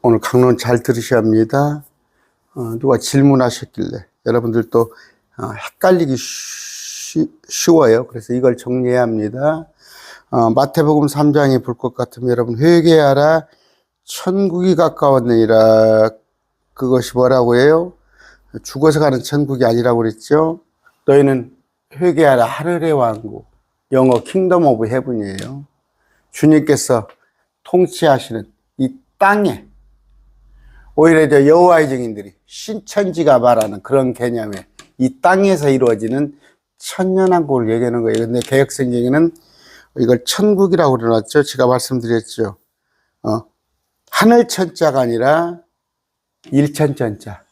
오늘 강론 잘 들으셔야 합니다. 누가 질문하셨길래 여러분들도 헷갈리기 쉬워요. 그래서 이걸 정리해야 합니다. 마태복음 3장에 볼 것 같으면 여러분 회개하라 천국이 가까웠느니라. 그것이 뭐라고 해요? 죽어서 가는 천국이 아니라고 그랬죠. 너희는 회개하라 하늘의 왕국, 영어 킹덤 오브 헤븐이에요. 주님께서 통치하시는 이 땅에, 오히려 이제 여호와의 증인들이 신천지가 말하는 그런 개념에 이 땅에서 이루어지는 천년왕국을 얘기하는 거예요. 근데 개혁성경에는 이걸 천국이라고 그려놨죠. 제가 말씀드렸죠. 하늘 천자가 아니라 일천천자,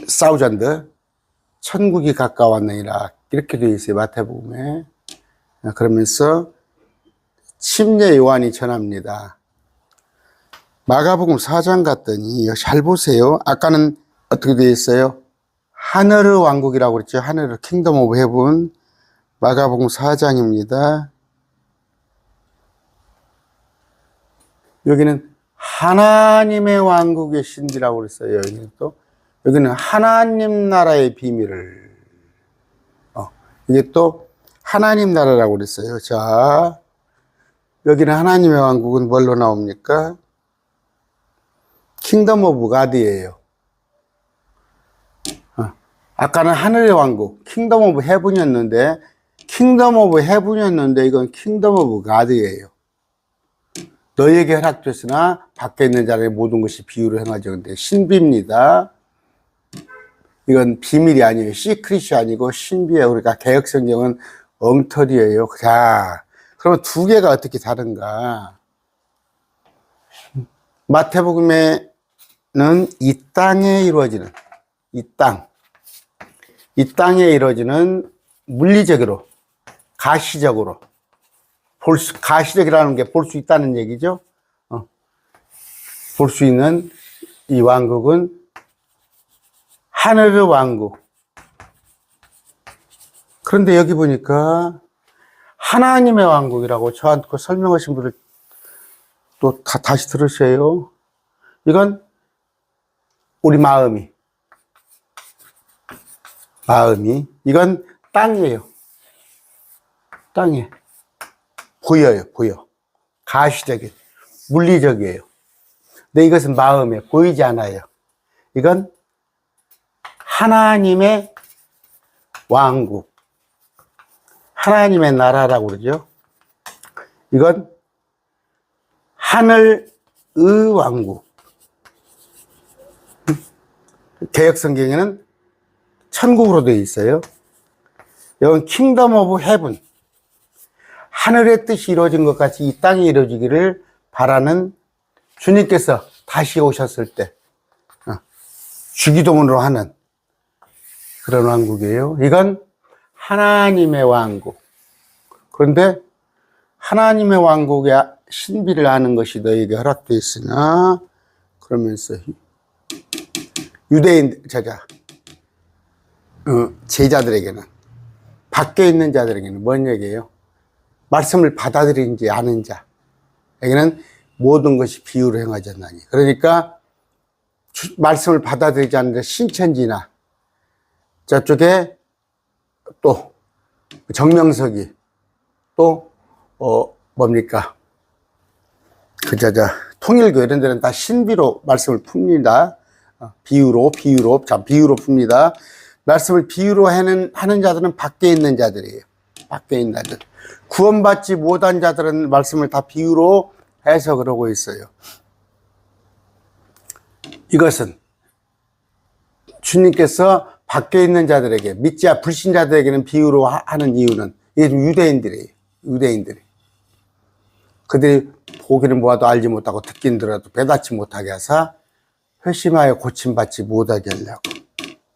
사우잔드, 천국이 가까웠느니라 이렇게 되어 있어요. 마태복음에. 그러면서 침례 요한이 전합니다. 마가복음 4장 갔더니 잘 보세요. 아까는 어떻게 되어 있어요? 하늘의 왕국이라고 그랬죠. 하늘의 킹덤 오브 헤븐. 마가복음 4장입니다. 여기는 하나님의 왕국의 신비라고 그랬어요. 여기는 하나님 나라의 비밀을. 이게 또 하나님 나라라고 그랬어요. 자, 여기는 하나님의 왕국은 뭘로 나옵니까? 킹덤 오브 가드예요. 아까는 하늘의 왕국, 킹덤 오브 헤븐이었는데, 이건 킹덤 오브 가드예요. 너희에게 허락됐으나 밖에 있는 자들의 모든 것이 비유로 행하죠. 근데 신비입니다. 이건 비밀이 아니에요. 시크릿이 아니고 신비예요. 그러니까 개혁성경은 엉터리예요. 자, 그러면 두 개가 어떻게 다른가? 마태복음에는 이 땅에 이루어지는, 이 땅에 이루어지는 물리적으로, 가시적으로, 가시적이라는 게 볼 수 있다는 얘기죠. 볼 수 있는 이 왕국은 하늘의 왕국. 그런데 여기 보니까 하나님의 왕국이라고 저한테 설명하신 분들 또 다시 들으세요. 이건 우리 마음이, 이건 땅이에요. 땅에 보여요. 가시적인, 물리적이에요. 근데 이것은 마음에 보이지 않아요. 이건 하나님의 왕국, 하나님의 나라라고 그러죠. 이건 하늘의 왕국. 개혁성경에는 천국으로 되어 있어요. 이건 킹덤 오브 헤븐. 하늘의 뜻이 이루어진 것 같이 이 땅에 이루어지기를 바라는 주님께서 다시 오셨을 때 주기도문으로 하는 그런 왕국이에요. 이건 하나님의 왕국. 그런데 하나님의 왕국의 신비를 아는 것이 너희에게 허락되어 있으나, 그러면서 유대인 제자들에게는, 밖에 있는 자들에게는 뭔 얘기예요? 말씀을 받아들이지 않은 자에게는 모든 것이 비유로 행하지 않나니. 그러니까 말씀을 받아들이지 않는 신천지나 저쪽에 또 정명석이 또 뭡니까? 통일교 이런 데는 다 신비로 말씀을 풉니다. 비유로 풉니다. 말씀을 비유로 하는 자들은 밖에 있는 자들이에요. 밖에 있는 자들. 구원받지 못한 자들은 말씀을 다 비유로 해서 그러고 있어요. 이것은 주님께서 밖에 있는 자들에게, 불신자들에게는 비유로 하는 이유는, 이게 좀 유대인들이에요. 그들이 보기는 보아도 알지 못하고 듣긴 들어도 깨닫지 못하게 하사 회심하여 고침받지 못하게 하려고.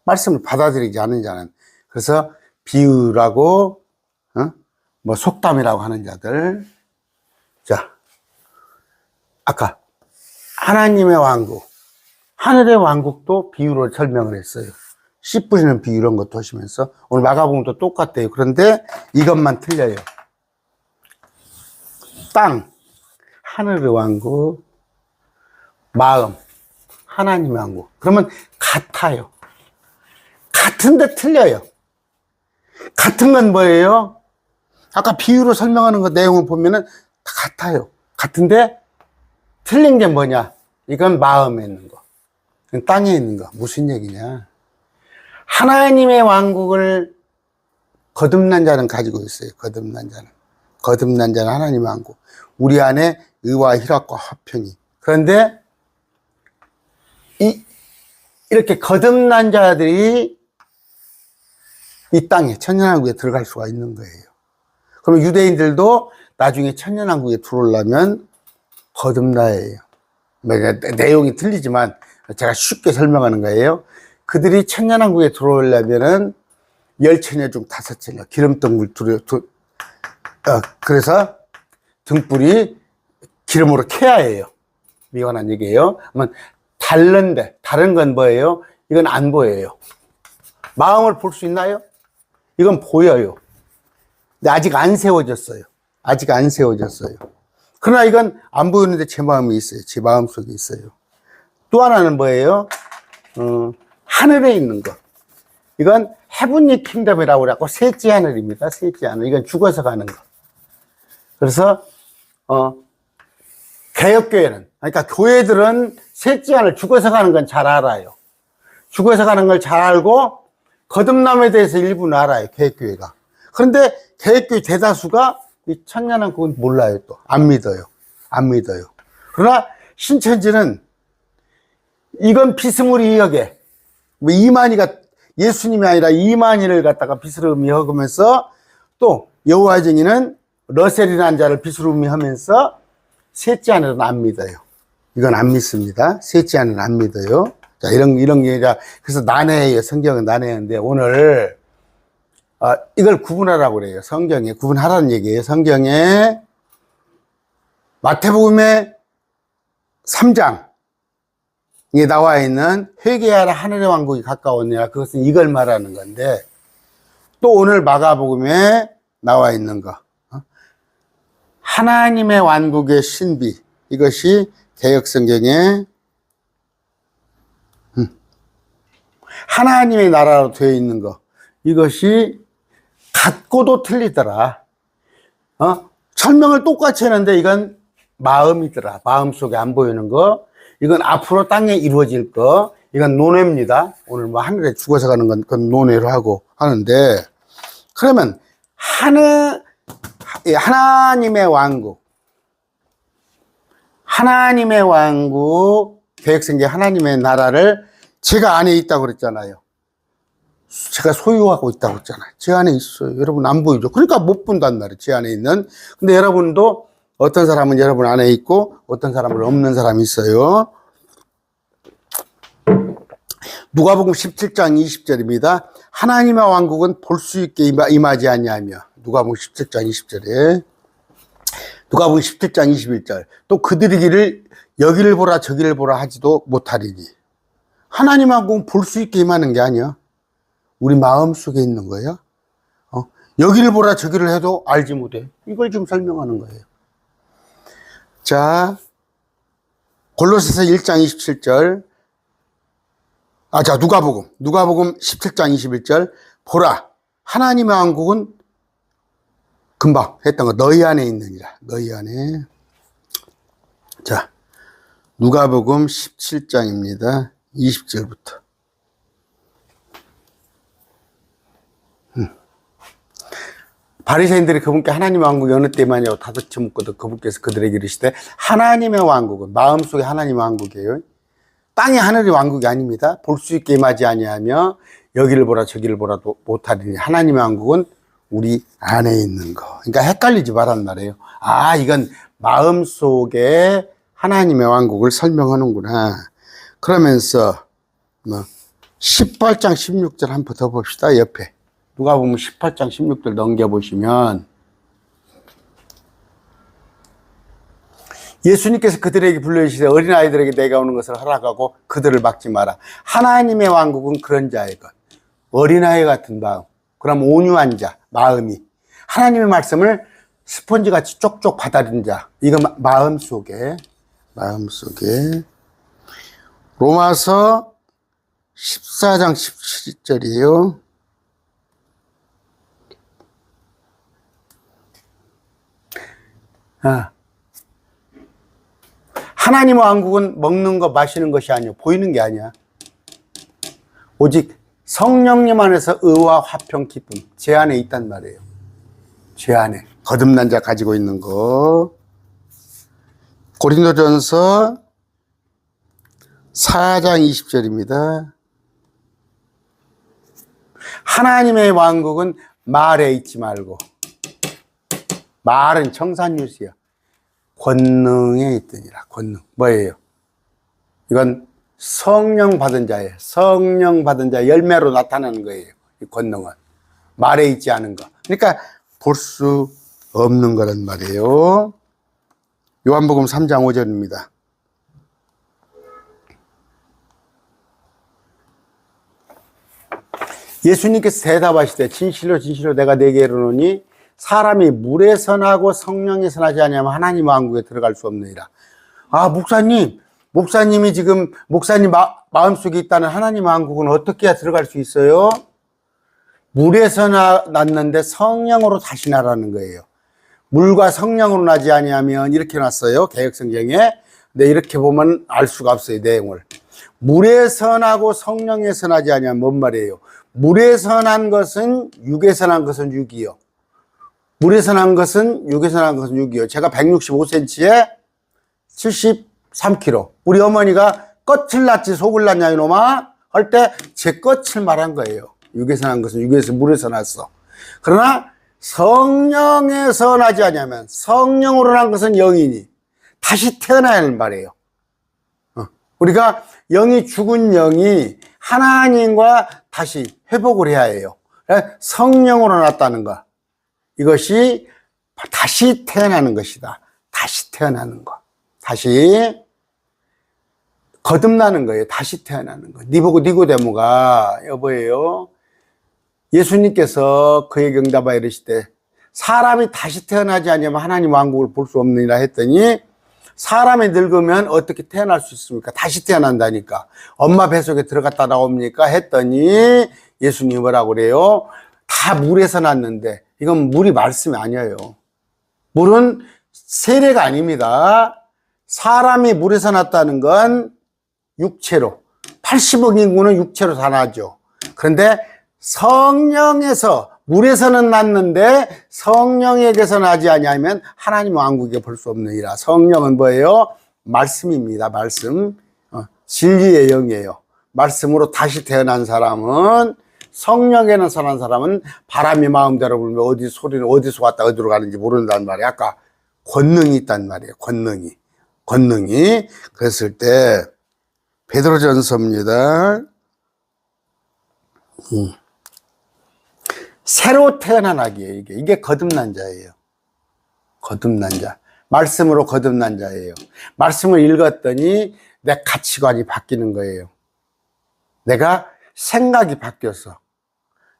말씀을 받아들이지 않은 자는, 그래서 비유라고 속담이라고 하는 자들. 자, 아까 하나님의 왕국, 하늘의 왕국도 비유로 설명을 했어요. 씨 뿌리는 비유 이런 것도 하시면서, 오늘 마가복음도 똑같아요. 그런데 이것만 틀려요. 땅, 하늘의 왕국, 마음, 하나님의 왕국. 그러면 같아요. 같은데 틀려요. 같은 건 뭐예요? 아까 비유로 설명하는 거 내용을 보면은 다 같아요. 같은데 틀린 게 뭐냐? 이건 마음에 있는 거. 이건 땅에 있는 거. 무슨 얘기냐? 하나님의 왕국을 거듭난 자는 가지고 있어요. 거듭난 자는. 거듭난 자는 하나님의 왕국. 우리 안에 의와 희락과 화평이. 그런데 이렇게 거듭난 자들이 이 땅에 천년왕국에 들어갈 수가 있는 거예요. 그럼 유대인들도 나중에 천년왕국에 들어오려면 거듭나예요. 내용이 틀리지만 제가 쉽게 설명하는 거예요. 그들이 천년왕국에 들어오려면은 10처녀 중 5처녀 기름등불 그래서 등불이 기름으로 켜야 해요. 미관한 얘기예요. 그러면 다른 건 뭐예요? 이건 안 보여요. 마음을 볼 수 있나요? 이건 보여요. 근데 아직 안 세워졌어요. 아직 안 세워졌어요. 그러나 이건 안 보이는데 제 마음이 있어요. 제 마음 속에 있어요. 또 하나는 뭐예요? 하늘에 있는 거. 이건 헤븐리 킹덤이라고 그래갖고 셋째 하늘입니다. 셋째 하늘. 이건 죽어서 가는 거. 그래서 개혁교회는, 그러니까 교회들은 셋째 하늘 죽어서 가는 건 잘 알아요. 죽어서 가는 걸 잘 알고 거듭남에 대해서 일부는 알아요. 개혁교회가. 그런데 개혁교회 대다수가 이 천년왕국은 몰라요. 또 안 믿어요. 안 믿어요. 그러나 신천지는 이건 비스무리 여게, 뭐 이만희가 예수님이 아니라 이만희를 갖다가 비스무리 여기면서 또 여호와 증인은 러셀이라는 자를 비스무리 하면서 셋째 하늘은 안 믿어요. 이건 안 믿습니다. 셋째 하늘은 안 믿어요. 자, 이런 얘기가, 그래서 난해해요. 성경은 난해한데, 오늘, 이걸 구분하라고 그래요. 성경에, 구분하라는 얘기예요. 성경에, 마태복음의 3장에 나와 있는 회개하라 하늘의 왕국이 가까웠느냐. 그것은 이걸 말하는 건데, 또 오늘 마가복음에 나와 있는 거. 하나님의 왕국의 신비. 이것이 개역성경에 하나님의 나라로 되어 있는 거. 이것이 같고도 틀리더라. 설명을 똑같이 했는데 이건 마음이더라. 마음속에 안 보이는 거. 이건 앞으로 땅에 이루어질 거. 이건 논외입니다. 오늘 뭐 하늘에 죽어서 가는 건 그건 논외로 하고 하는데, 그러면 하나님의 왕국. 하나님의 왕국, 개혁성경 하나님의 나라를 제가 안에 있다고 그랬잖아요. 제가 소유하고 있다고 했잖아요. 제 안에 있어요. 여러분 안 보이죠? 그러니까 못 본단 말이에요. 제 안에 있는. 근데 여러분도 어떤 사람은 여러분 안에 있고 어떤 사람은 없는 사람이 있어요. 누가복음 17장 20절입니다. 하나님의 왕국은 볼 수 있게 임하지 아니하며. 누가복음 17장 20절에. 누가복음 17장 21절. 또 그들이 여기를 보라 저기를 보라 하지도 못하리니. 하나님 왕국은 볼 수 있게 임하는 게 아니야. 우리 마음 속에 있는 거예요. 여기를 보라 저기를 해도 알지 못해. 이걸 지금 설명하는 거예요. 자, 골로새서 1장 27절. 자, 누가복음 17장 21절. 보라, 하나님의 왕국은 금방 했던 거 너희 안에 있느니라. 너희 안에. 자, 누가복음 17장입니다. 20절부터. 바리새인들이 그분께 하나님의 왕국이 어느 때만이라고 다독쳐 묻거든 그분께서 그들에게 이르시되 하나님의 왕국은 마음속에 하나님의 왕국이에요. 땅의 하늘의 왕국이 아닙니다. 볼 수 있게 임하지 아니하며 여기를 보라 저기를 보라도 못하리니 하나님의 왕국은 우리 안에 있는 거. 그러니까 헷갈리지 말란 말이에요. 이건 마음속에 하나님의 왕국을 설명하는구나. 그러면서 18장 16절 한 번 더 봅시다. 옆에 누가복음 18장 16절 넘겨보시면 예수님께서 그들에게 불러주시되 어린아이들에게 내가 오는 것을 허락하고 그들을 막지 마라. 하나님의 왕국은 그런 자의 것. 어린아이 같은 마음. 그럼 온유한 자, 마음이 하나님의 말씀을 스펀지같이 쪽쪽 받아들인 자. 이거 마음속에 로마서 14장 17절이에요. 하나님의 왕국은 먹는 것, 마시는 것이 아니요, 보이는 게 아니야. 오직 성령님 안에서 의와 화평, 기쁨, 제 안에 있단 말이에요. 제 안에 거듭난 자 가지고 있는 거. 고린도전서 4장 20절입니다. 하나님의 왕국은 말에 있지 말고, 말은 청산유수야, 권능에 있더니라. 권능 뭐예요? 이건 성령 받은 자예요. 성령 받은 자 열매로 나타나는 거예요. 이 권능은 말에 있지 않은 거. 그러니까 볼 수 없는 거란 말이에요. 요한복음 3장 5절입니다. 예수님께서 대답하시되 진실로 진실로 내가 네게 이르노니 사람이 물에서 나고 성령에서 나지 아니하면 하나님 왕국에 들어갈 수 없느니라. 아, 목사님이 지금 목사님 마음속에 있다는 하나님 왕국은 어떻게 해야 들어갈 수 있어요? 물에서 났는데 성령으로 다시 나라는 거예요. 물과 성령으로 나지 아니하면, 이렇게 놨어요, 개역성경에. 근데 이렇게 보면 알 수가 없어요, 내용을. 물에서 나고 성령에서 나지 아니하면 뭔 말이에요? 물에서 난 것은 육에서 난 것은 육이요, 물에서 난 것은 육에서 난 것은 육이요. 제가 165cm에 73kg. 우리 어머니가 껍질 났지 속을 났냐 이놈아 할 때 제 껍질 말한 거예요. 육에서 난 것은 육에서, 물에서 났어. 그러나 성령에서 나지 않냐면, 성령으로 난 것은 영이니 다시 태어나야 하는 말이에요. 우리가 영이, 죽은 영이 하나님과 다시 회복을 해야 해요. 성령으로 났다는 거, 이것이 다시 태어나는 것이다. 다시 태어나는 거, 다시 거듭나는 거예요. 다시 태어나는 거. 니보고 니고데모가, 여보예요, 예수님께서 그에게 응답하여 이르시되 사람이 다시 태어나지 않으면 하나님 왕국을 볼 수 없느니라 했더니, 사람이 늙으면 어떻게 태어날 수 있습니까? 다시 태어난다니까. 엄마 뱃속에 들어갔다 나옵니까? 했더니 예수님이 뭐라고 그래요? 다 물에서 났는데, 이건 물이 말씀이 아니에요. 물은 세례가 아닙니다. 사람이 물에서 났다는 건 육체로, 80억 인구는 육체로 다 나죠. 그런데 성령에서, 물에서는 났는데 성령에게서 나지 아니하면 하나님 왕국에 볼 수 없느니라. 성령은 뭐예요? 말씀입니다. 말씀. 진리의 영이에요. 말씀으로 다시 태어난 사람은, 성령에는 사는 사람은 바람이 마음대로 불면 어디 소리는 어디서 왔다 어디로 가는지 모른단 말이에요. 아까 권능이 있단 말이에요. 권능이. 그랬을 때 베드로전서입니다. 새로 태어난 아기예요. 이게 거듭난 자예요. 거듭난 자. 말씀으로 거듭난 자예요. 말씀을 읽었더니 내 가치관이 바뀌는 거예요. 내가 생각이 바뀌었어.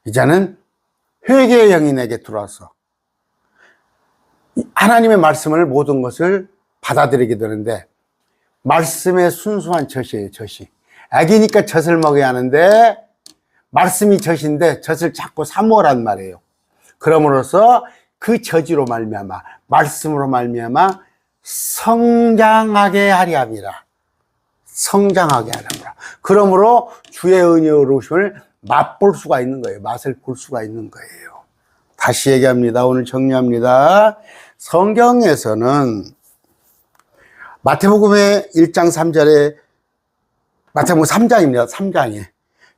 이제는 회개의 영이 내게 들어와서 하나님의 말씀을, 모든 것을 받아들이게 되는데, 말씀의 순수한 젖이에요. 젖이. 아기니까 젖을 먹어야 하는데 말씀이 젖인데 젖을 자꾸 사모란 말이에요. 그럼으로써 그 젖으로 말미암아, 말씀으로 말미암아 성장하게 하리 함이라. 성장하게 하라. 그러므로 주의 은혜로우심을 맛볼 수가 있는 거예요. 맛을 볼 수가 있는 거예요. 다시 얘기합니다. 오늘 정리합니다. 성경에서는 마태복음의 1장 3절에, 마태복음 3장입니다. 3장에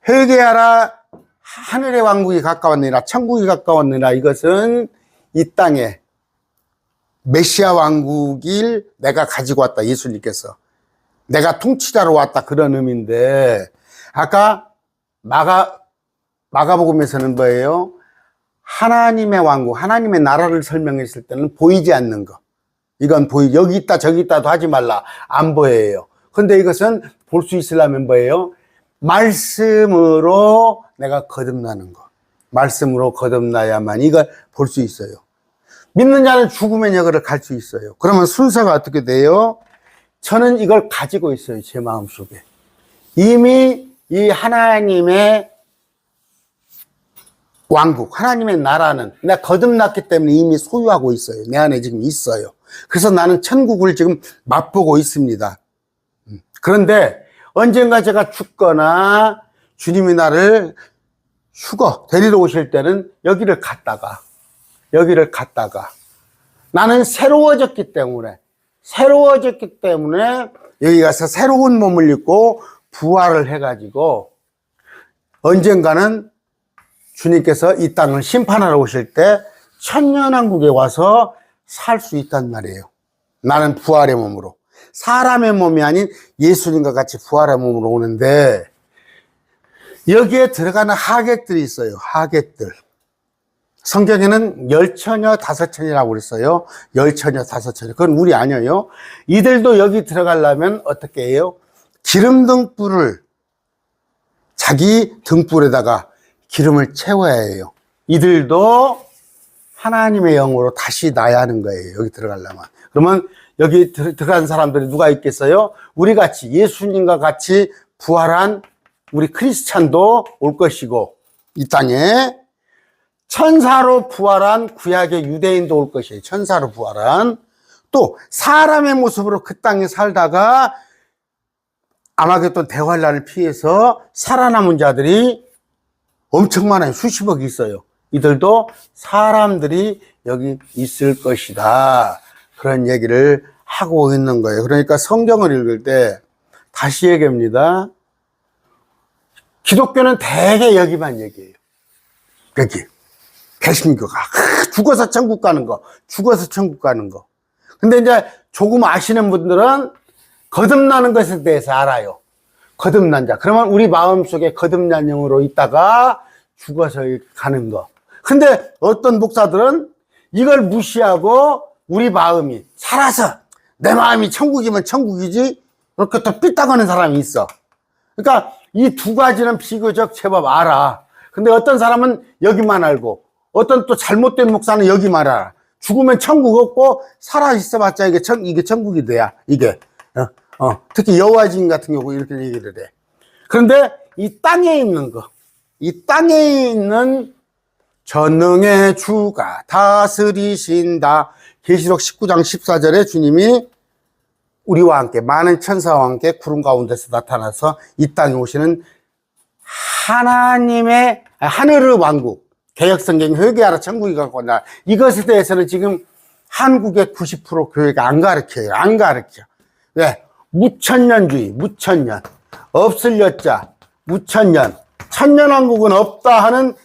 회개하라, 하늘의 왕국이 가까웠느니라, 천국이 가까웠느니라. 이것은 이 땅에 메시아 왕국을 내가 가지고 왔다. 예수님께서 내가 통치자로 왔다, 그런 의미인데, 아까 마가복음에서는 뭐예요? 하나님의 왕국, 하나님의 나라를 설명했을 때는 보이지 않는 거, 이건 여기 있다 저기 있다도 하지 말라, 안 보여요. 근데 이것은 볼 수 있으려면 뭐예요? 말씀으로 내가 거듭나는 거, 말씀으로 거듭나야만 이걸 볼 수 있어요. 믿는 자는 죽음의 여거를 갈 수 있어요. 그러면 순서가 어떻게 돼요? 저는 이걸 가지고 있어요. 제 마음속에 이미 이 하나님의 왕국, 하나님의 나라는 내가 거듭났기 때문에 이미 소유하고 있어요. 내 안에 지금 있어요. 그래서 나는 천국을 지금 맛보고 있습니다. 그런데 언젠가 제가 죽거나 주님이 나를 데리러 오실 때는 여기를 갔다가 나는 새로워졌기 때문에 여기 가서 새로운 몸을 입고 부활을 해가지고 언젠가는 주님께서 이 땅을 심판하러 오실 때 천년왕국에 와서 살 수 있단 말이에요. 나는 부활의 몸으로, 사람의 몸이 아닌 예수님과 같이 부활의 몸으로 오는데, 여기에 들어가는 하객들이 있어요. 하객들. 성경에는 열처녀 다섯처녀라고 그랬어요. 열처녀 다섯처녀. 그건 우리 아니에요. 이들도 여기 들어가려면 어떻게 해요? 기름 등불을 자기 등불에다가 기름을 채워야 해요. 이들도 하나님의 영으로 다시 나야 하는 거예요. 여기 들어가려면. 그러면 여기 들어간 사람들이 누가 있겠어요? 우리 같이, 예수님과 같이 부활한 우리 크리스찬도 올 것이고, 이 땅에 천사로 부활한 구약의 유대인도 올 것이에요. 천사로 부활한. 또 사람의 모습으로 그 땅에 살다가 아마겟돈 대환란을 피해서 살아남은 자들이 엄청 많아요. 수십억이 있어요. 이들도 사람들이 여기 있을 것이다. 그런 얘기를 하고 있는 거예요. 그러니까 성경을 읽을 때 다시 얘기합니다. 기독교는 대개 여기만 얘기해요. 여기. 개신교가 죽어서 천국 가는 거, 죽어서 천국 가는 거. 근데 이제 조금 아시는 분들은 거듭나는 것에 대해서 알아요. 거듭난 자. 그러면 우리 마음속에 거듭난 영으로 있다가 죽어서 가는 거. 근데 어떤 목사들은 이걸 무시하고 우리 마음이 살아서 내 마음이 천국이면 천국이지, 그렇게 또 삐딱하는 사람이 있어. 그러니까 이 두 가지는 비교적 제법 알아. 근데 어떤 사람은 여기만 알고, 어떤 또 잘못된 목사는 여기만 알아. 죽으면 천국 없고 살아 있어봤자 이게 천국이 돼야 이게. 특히 여호와주인 같은 경우 이렇게 얘기를 해. 그런데 이 땅에 있는 거, 이 땅에 있는 전능의 주가 다스리신다. 계시록 19장 14절에 주님이 우리와 함께, 많은 천사와 함께 구름 가운데서 나타나서 이 땅에 오시는 하나님의 하늘의 왕국, 개혁성경 회개하라 천국이 갖고 온다. 이것에 대해서는 지금 한국의 90% 교회가 안 가르쳐요. 안 가르쳐. 왜? 무천년주의, 무천년. 없을 여자, 무천년. 천년왕국은 없다 하는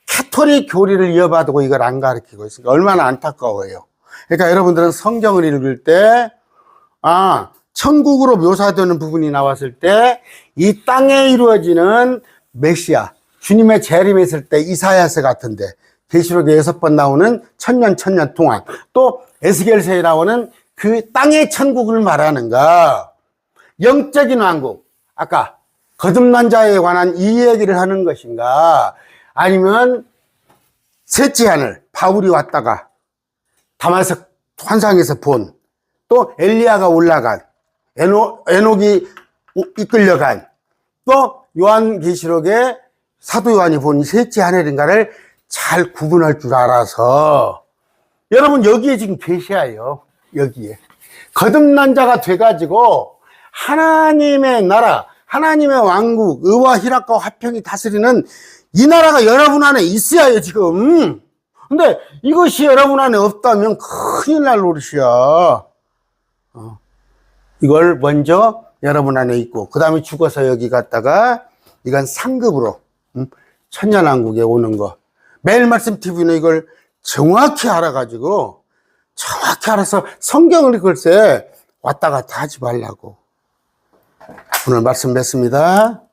캐토릭 교리를 이어받고 이걸 안 가르치고 있으니까 얼마나 안타까워요. 그러니까 여러분들은 성경을 읽을 때, 천국으로 묘사되는 부분이 나왔을 때, 이 땅에 이루어지는 메시아, 주님의 재림에 있을 때 이사야서 같은데, 계시록에 6번 나오는 천년 동안, 또 에스겔서에 나오는 그 땅의 천국을 말하는가, 영적인 왕국, 아까 거듭난 자에 관한 이 얘기를 하는 것인가, 아니면 셋째 하늘, 바울이 왔다가 다마색 환상에서 본, 또 엘리야가 올라간, 에녹이 이끌려간, 또 요한계시록에 사도 요한이 본 셋째 하늘인가를 잘 구분할 줄 알아서, 여러분 여기에 지금 계셔요. 여기에 거듭난 자가 돼가지고 하나님의 나라, 하나님의 왕국, 의와 희락과 화평이 다스리는 이 나라가 여러분 안에 있어야 해요 지금. 근데 이것이 여러분 안에 없다면 큰일 날 노릇이야. 이걸 먼저 여러분 안에 있고, 그 다음에 죽어서 여기 갔다가 이건 상급으로 천년왕국에 오는 거. 매일 말씀 TV는 이걸 정확히 알아가지고, 정확히 알아서 성경을 읽을 때 왔다 갔다 하지 말라고. 오늘 말씀 맺습니다.